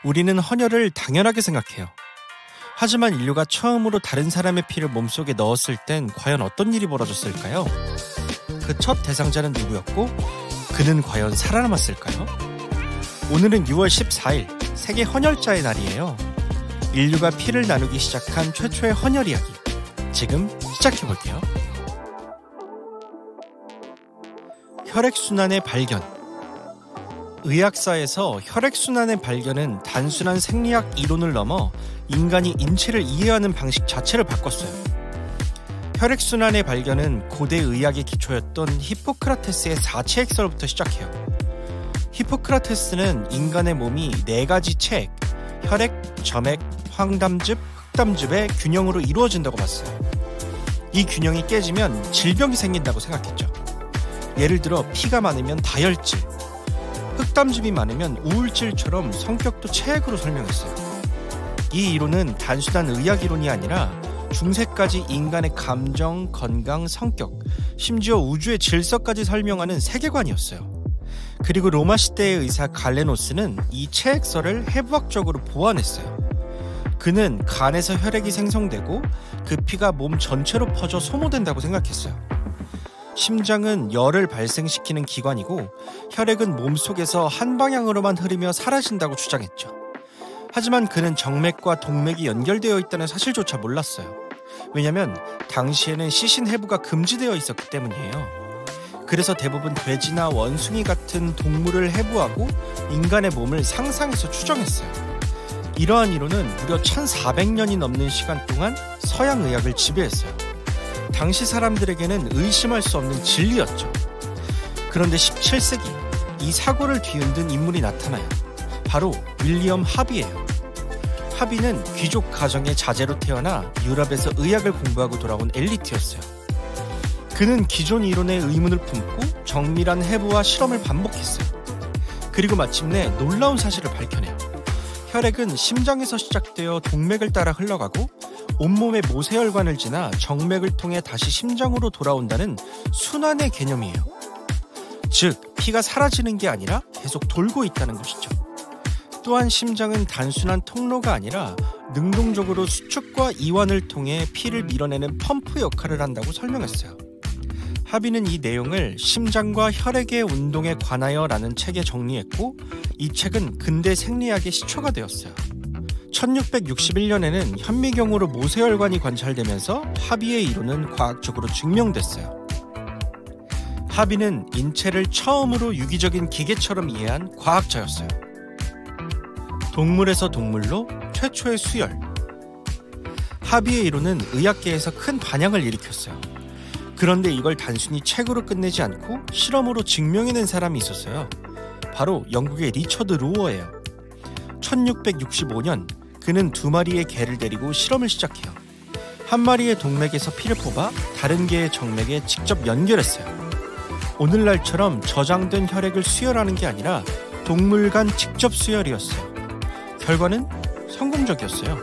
우리는 헌혈을 당연하게 생각해요. 하지만 인류가 처음으로 다른 사람의 피를 몸속에 넣었을 땐 과연 어떤 일이 벌어졌을까요? 그 첫 대상자는 누구였고 그는 과연 살아남았을까요? 오늘은 6월 14일 세계 헌혈자의 날이에요. 인류가 피를 나누기 시작한 최초의 헌혈 이야기, 지금 시작해볼게요. 혈액순환의 발견. 의학사에서 혈액순환의 발견은 단순한 생리학 이론을 넘어 인간이 인체를 이해하는 방식 자체를 바꿨어요. 혈액순환의 발견은 고대 의학의 기초였던 히포크라테스의 사체액설부터 시작해요. 히포크라테스는 인간의 몸이 4가지 체액, 혈액, 점액, 황담즙, 흑담즙의 균형으로 이루어진다고 봤어요. 이 균형이 깨지면 질병이 생긴다고 생각했죠. 예를 들어 피가 많으면 다혈질, 흑담즙이 많으면 우울질처럼 성격도 체액으로 설명했어요. 이 이론은 단순한 의학 이론이 아니라 중세까지 인간의 감정, 건강, 성격, 심지어 우주의 질서까지 설명하는 세계관이었어요. 그리고 로마 시대의 의사 갈레노스는 이 체액설을 해부학적으로 보완했어요. 그는 간에서 혈액이 생성되고 그 피가 몸 전체로 퍼져 소모된다고 생각했어요. 심장은 열을 발생시키는 기관이고 혈액은 몸속에서 한 방향으로만 흐르며 사라진다고 주장했죠. 하지만 그는 정맥과 동맥이 연결되어 있다는 사실조차 몰랐어요. 왜냐면 당시에는 시신 해부가 금지되어 있었기 때문이에요. 그래서 대부분 돼지나 원숭이 같은 동물을 해부하고 인간의 몸을 상상해서 추정했어요. 이러한 이론은 무려 1400년이 넘는 시간 동안 서양 의학을 지배했어요. 당시 사람들에게는 의심할 수 없는 진리였죠. 그런데 17세기 이 사고를 뒤흔든 인물이 나타나요. 바로 윌리엄 하비예요. 하비는 귀족 가정의 자제로 태어나 유럽에서 의학을 공부하고 돌아온 엘리트였어요. 그는 기존 이론의 의문을 품고 정밀한 해부와 실험을 반복했어요. 그리고 마침내 놀라운 사실을 밝혀내요. 혈액은 심장에서 시작되어 동맥을 따라 흘러가고 온몸의 모세혈관을 지나 정맥을 통해 다시 심장으로 돌아온다는 순환의 개념이에요. 즉, 피가 사라지는 게 아니라 계속 돌고 있다는 것이죠. 또한 심장은 단순한 통로가 아니라 능동적으로 수축과 이완을 통해 피를 밀어내는 펌프 역할을 한다고 설명했어요. 하비는 이 내용을 심장과 혈액의 운동에 관하여 라는 책에 정리했고 이 책은 근대 생리학의 시초가 되었어요. 1661년에는 현미경으로 모세혈관이 관찰되면서 하비의 이론은 과학적으로 증명됐어요. 하비는 인체를 처음으로 유기적인 기계처럼 이해한 과학자였어요. 동물에서 동물로 최초의 수혈. 하비의 이론은 의학계에서 큰 반향을 일으켰어요. 그런데 이걸 단순히 책으로 끝내지 않고 실험으로 증명해낸 사람이 있었어요. 바로 영국의 리처드 로어예요. 1665년 그는 2마리의 개를 데리고 실험을 시작해요. 한 마리의 동맥에서 피를 뽑아 다른 개의 정맥에 직접 연결했어요. 오늘날처럼 저장된 혈액을 수혈하는 게 아니라 동물 간 직접 수혈이었어요. 결과는 성공적이었어요.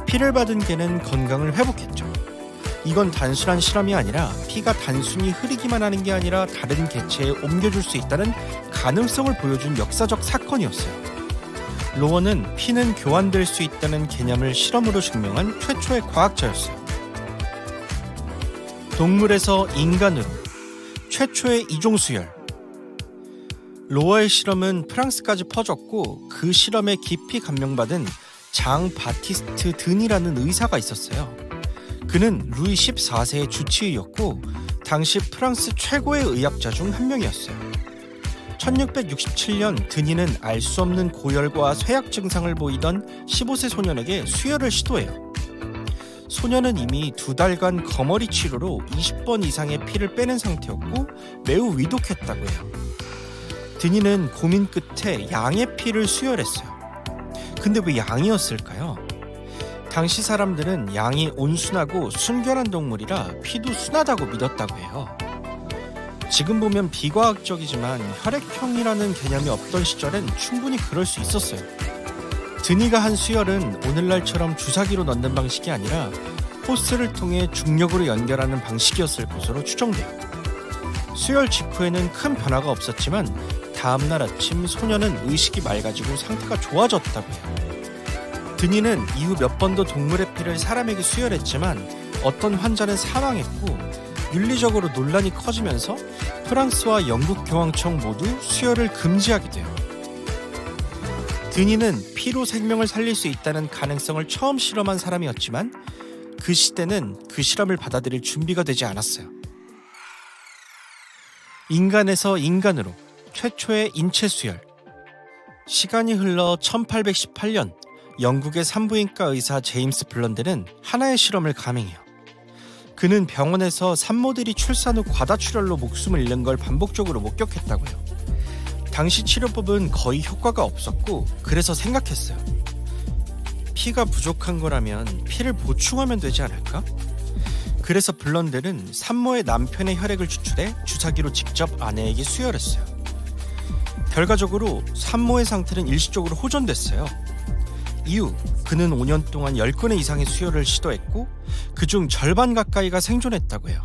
피를 받은 개는 건강을 회복했죠. 이건 단순한 실험이 아니라 피가 단순히 흐르기만 하는 게 아니라 다른 개체에 옮겨줄 수 있다는 가능성을 보여준 역사적 사건이었어요. 로어는 피는 교환될 수 있다는 개념을 실험으로 증명한 최초의 과학자였어요. 동물에서 인간으로 최초의 이종수혈. 로어의 실험은 프랑스까지 퍼졌고 그 실험에 깊이 감명받은 장 바티스트 드니라는 의사가 있었어요. 그는 루이 14세의 주치의였고 당시 프랑스 최고의 의학자 중 한 명이었어요. 1667년 드니는 알 수 없는 고열과 쇠약 증상을 보이던 15세 소년에게 수혈을 시도해요. 소년은 이미 2달간 거머리 치료로 20번 이상의 피를 빼낸 상태였고 매우 위독했다고 해요. 드니는 고민 끝에 양의 피를 수혈했어요. 근데 왜 양이었을까요? 당시 사람들은 양이 온순하고 순결한 동물이라 피도 순하다고 믿었다고 해요. 지금 보면 비과학적이지만 혈액형이라는 개념이 없던 시절엔 충분히 그럴 수 있었어요. 드니가 한 수혈은 오늘날처럼 주사기로 넣는 방식이 아니라 호스를 통해 중력으로 연결하는 방식이었을 것으로 추정돼요. 수혈 직후에는 큰 변화가 없었지만 다음날 아침 소녀는 의식이 맑아지고 상태가 좋아졌다고 해요. 드니는 이후 몇 번도 동물의 피를 사람에게 수혈했지만 어떤 환자는 사망했고 윤리적으로 논란이 커지면서 프랑스와 영국 교황청 모두 수혈을 금지하게 돼요. 드니는 피로 생명을 살릴 수 있다는 가능성을 처음 실험한 사람이었지만 그 시대는 그 실험을 받아들일 준비가 되지 않았어요. 인간에서 인간으로 최초의 인체 수혈. 시간이 흘러 1818년 영국의 산부인과 의사 제임스 블런델은 하나의 실험을 감행해요. 그는 병원에서 산모들이 출산 후 과다출혈로 목숨을 잃는 걸 반복적으로 목격했다고요. 당시 치료법은 거의 효과가 없었고 그래서 생각했어요. 피가 부족한 거라면 피를 보충하면 되지 않을까? 그래서 블런델은 산모의 남편의 혈액을 추출해 주사기로 직접 아내에게 수혈했어요. 결과적으로 산모의 상태는 일시적으로 호전됐어요. 이후 그는 5년 동안 10건의 이상의 수혈을 시도했고 그중 절반 가까이가 생존했다고 해요.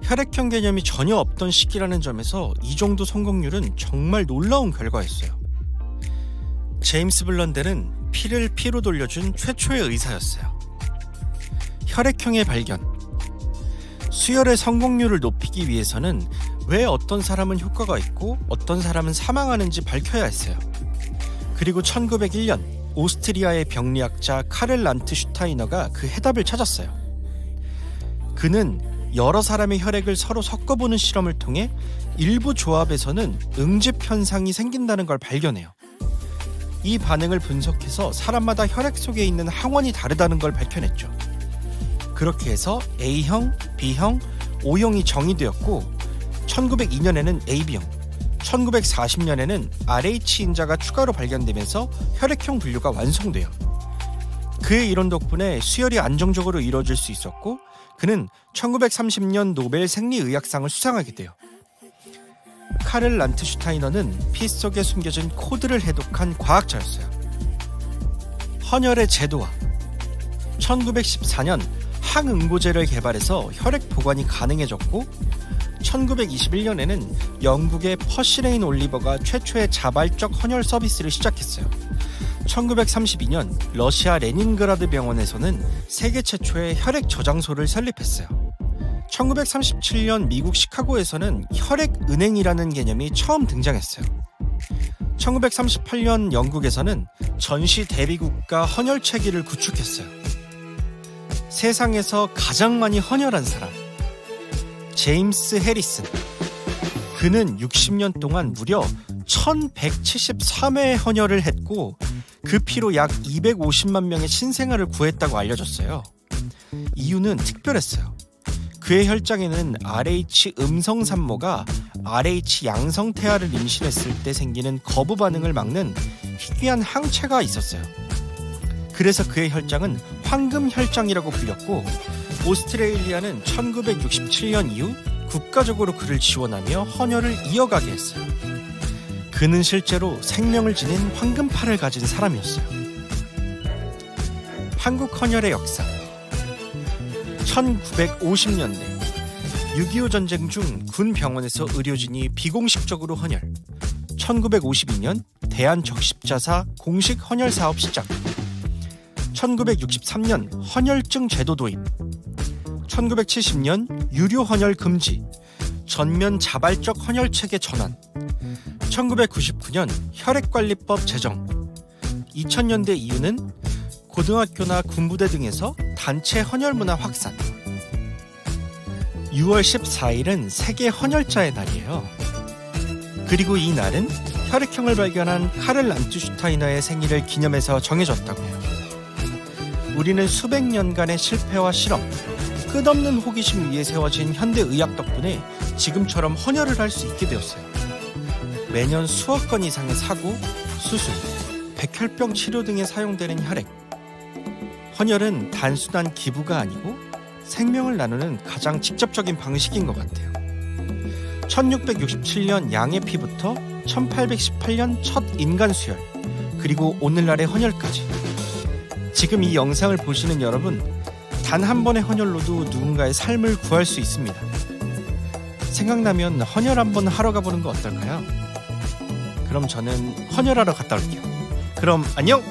혈액형 개념이 전혀 없던 시기라는 점에서 이 정도 성공률은 정말 놀라운 결과였어요. 제임스 블런델은 피를 피로 돌려준 최초의 의사였어요. 혈액형의 발견. 수혈의 성공률을 높이기 위해서는 왜 어떤 사람은 효과가 있고 어떤 사람은 사망하는지 밝혀야 했어요. 그리고 1901년 오스트리아의 병리학자 카를 란트슈타이너가 그 해답을 찾았어요. 그는 여러 사람의 혈액을 서로 섞어보는 실험을 통해 일부 조합에서는 응집 현상이 생긴다는 걸 발견해요. 이 반응을 분석해서 사람마다 혈액 속에 있는 항원이 다르다는 걸 밝혀냈죠. 그렇게 해서 A형, B형, O형이 정의되었고 1902년에는 AB형, 1940년에는 RH인자가 추가로 발견되면서 혈액형 분류가 완성돼요. 그의 이론 덕분에 수혈이 안정적으로 이루어질 수 있었고 그는 1930년 노벨 생리의학상을 수상하게 돼요. 카를 란트슈타이너는 피 속에 숨겨진 코드를 해독한 과학자였어요. 헌혈의 제도화. 1914년 항응고제를 개발해서 혈액 보관이 가능해졌고 1921년에는 영국의 퍼시레인 올리버가 최초의 자발적 헌혈 서비스를 시작했어요. 1932년 러시아 레닌그라드 병원에서는 세계 최초의 혈액 저장소를 설립했어요. 1937년 미국 시카고에서는 혈액은행이라는 개념이 처음 등장했어요. 1938년 영국에서는 전시 대비국가 헌혈 체계를 구축했어요. 세상에서 가장 많이 헌혈한 사람, 제임스 해리슨. 그는 60년 동안 무려 1173회의 헌혈을 했고 그 피로 약 250만 명의 신생아를 구했다고 알려졌어요. 이유는 특별했어요. 그의 혈장에는 RH 음성 산모가 RH 양성 태아를 임신했을 때 생기는 거부 반응을 막는 희귀한 항체가 있었어요. 그래서 그의 혈장은 황금 혈장이라고 불렸고 오스트레일리아는 1967년 이후 국가적으로 그를 지원하며 헌혈을 이어가게 했어요. 그는 실제로 생명을 지닌 황금팔을 가진 사람이었어요. 한국 헌혈의 역사. 1950년대 6.25 전쟁 중 군 병원에서 의료진이 비공식적으로 헌혈. 1952년 대한적십자사 공식 헌혈 사업 시작. 1963년 헌혈증 제도 도입. 1970년 유료 헌혈 금지. 전면 자발적 헌혈 체계 전환. 1999년 혈액관리법 제정. 2000년대 이후는 고등학교나 군부대 등에서 단체 헌혈 문화 확산. 6월 14일은 세계 헌혈자의 날이에요. 그리고 이 날은 혈액형을 발견한 카를 란트슈타이너의 생일을 기념해서 정해졌다고 해요. 우리는 수백 년간의 실패와 실험, 끝없는 호기심 위에 세워진 현대의학 덕분에 지금처럼 헌혈을 할 수 있게 되었어요. 매년 수억 건 이상의 사고, 수술, 백혈병 치료 등에 사용되는 혈액. 헌혈은 단순한 기부가 아니고 생명을 나누는 가장 직접적인 방식인 것 같아요. 1667년 양의 피부터 1818년 첫 인간 수혈, 그리고 오늘날의 헌혈까지. 지금 이 영상을 보시는 여러분, 단 한 번의 헌혈로도 누군가의 삶을 구할 수 있습니다. 생각나면 헌혈 한번 하러 가보는 거 어떨까요? 그럼 저는 헌혈하러 갔다 올게요. 그럼 안녕!